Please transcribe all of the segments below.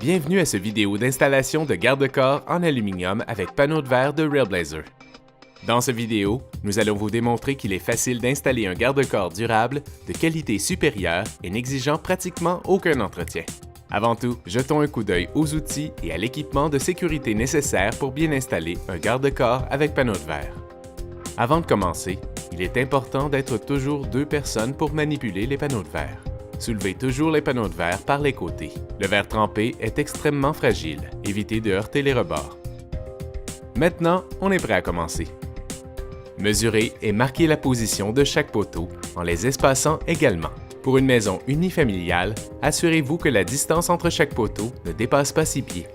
Bienvenue à cette vidéo d'installation de garde-corps en aluminium avec panneau de verre de Railblazer. Dans cette vidéo, nous allons vous démontrer qu'il est facile d'installer un garde-corps durable de qualité supérieure et n'exigeant pratiquement aucun entretien. Avant tout, jetons un coup d'œil aux outils et à l'équipement de sécurité nécessaire pour bien installer un garde-corps avec panneau de verre. Avant de commencer, il est important d'être toujours deux personnes pour manipuler les panneaux de verre. Soulevez toujours les panneaux de verre par les côtés. Le verre trempé est extrêmement fragile. Évitez de heurter les rebords. Maintenant, on est prêt à commencer. Mesurez et marquez la position de chaque poteau en les espaçant également. Pour une maison unifamiliale, assurez-vous que la distance entre chaque poteau ne dépasse pas 6 pieds.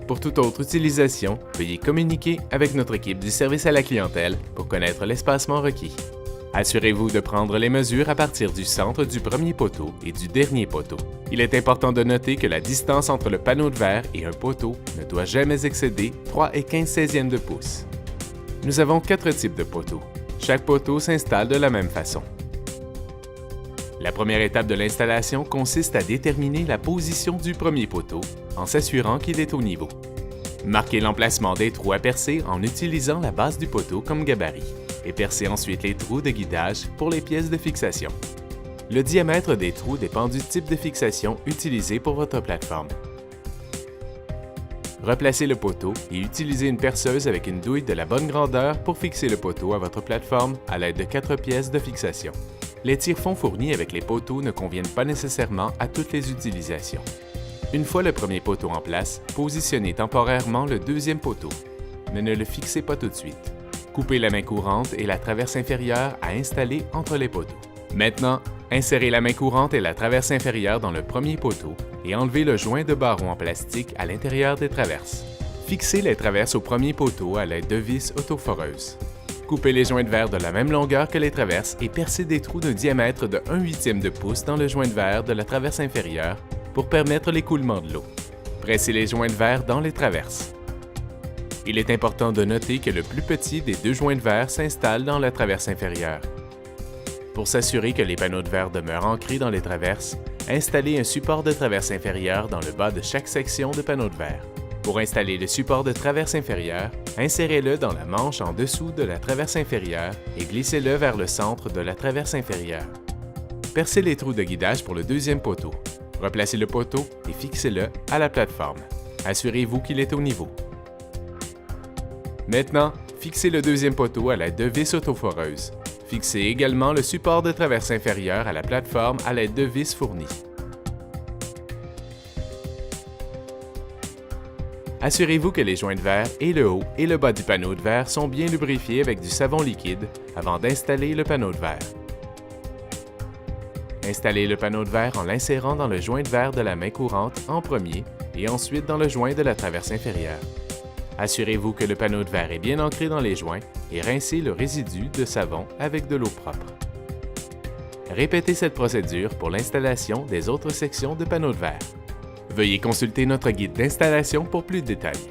Pour toute autre utilisation, veuillez communiquer avec notre équipe du service à la clientèle pour connaître l'espacement requis. Assurez-vous de prendre les mesures à partir du centre du premier poteau et du dernier poteau. Il est important de noter que la distance entre le panneau de verre et un poteau ne doit jamais excéder 3 et 15/16 de pouce. Nous avons 4 types de poteaux. Chaque poteau s'installe de la même façon. La première étape de l'installation consiste à déterminer la position du premier poteau en s'assurant qu'il est au niveau. Marquez l'emplacement des trous à percer en utilisant la base du poteau comme gabarit et percez ensuite les trous de guidage pour les pièces de fixation. Le diamètre des trous dépend du type de fixation utilisé pour votre plateforme. Replacez le poteau et utilisez une perceuse avec une douille de la bonne grandeur pour fixer le poteau à votre plateforme à l'aide de 4 pièces de fixation. Les tire-fonds fournis avec les poteaux ne conviennent pas nécessairement à toutes les utilisations. Une fois le premier poteau en place, positionnez temporairement le deuxième poteau, mais ne le fixez pas tout de suite. Coupez la main courante et la traverse inférieure à installer entre les poteaux. Maintenant, insérez la main courante et la traverse inférieure dans le premier poteau et enlevez le joint de barreau en plastique à l'intérieur des traverses. Fixez les traverses au premier poteau à l'aide de vis autoforeuses. Coupez les joints de verre de la même longueur que les traverses et percez des trous d'un diamètre de 1/8 de pouce dans le joint de verre de la traverse inférieure pour permettre l'écoulement de l'eau. Pressez les joints de verre dans les traverses. Il est important de noter que le plus petit des deux joints de verre s'installe dans la traverse inférieure. Pour s'assurer que les panneaux de verre demeurent ancrés dans les traverses, installez un support de traverse inférieure dans le bas de chaque section de panneau de verre. Pour installer le support de traverse inférieure, insérez-le dans la manche en dessous de la traverse inférieure et glissez-le vers le centre de la traverse inférieure. Percez les trous de guidage pour le deuxième poteau. Replacez le poteau et fixez-le à la plateforme. Assurez-vous qu'il est au niveau. Maintenant, fixez le deuxième poteau à l'aide de vis autoforeuses. Fixez également le support de traverse inférieure à la plateforme à l'aide de vis fournies. Assurez-vous que les joints de verre et le haut et le bas du panneau de verre sont bien lubrifiés avec du savon liquide avant d'installer le panneau de verre. Installez le panneau de verre en l'insérant dans le joint de verre de la main courante en premier et ensuite dans le joint de la traverse inférieure. Assurez-vous que le panneau de verre est bien ancré dans les joints et rincez le résidu de savon avec de l'eau propre. Répétez cette procédure pour l'installation des autres sections de panneaux de verre. Veuillez consulter notre guide d'installation pour plus de détails.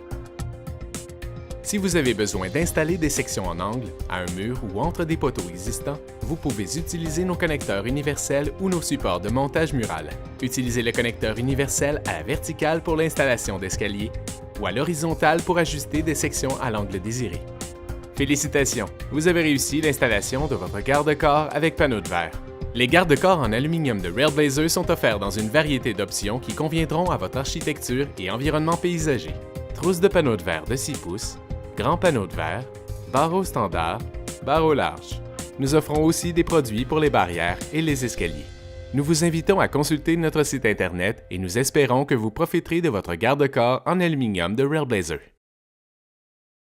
Si vous avez besoin d'installer des sections en angle, à un mur ou entre des poteaux existants, vous pouvez utiliser nos connecteurs universels ou nos supports de montage mural. Utilisez le connecteur universel à la verticale pour l'installation d'escaliers ou à l'horizontale pour ajuster des sections à l'angle désiré. Félicitations! Vous avez réussi l'installation de votre garde-corps avec panneau de verre. Les garde-corps en aluminium de Railblazer sont offerts dans une variété d'options qui conviendront à votre architecture et environnement paysager. Trousse de panneaux de verre de 6 pouces, grand panneau de verre, barreaux standard, barreaux larges. Nous offrons aussi des produits pour les barrières et les escaliers. Nous vous invitons à consulter notre site Internet et nous espérons que vous profiterez de votre garde-corps en aluminium de Railblazer.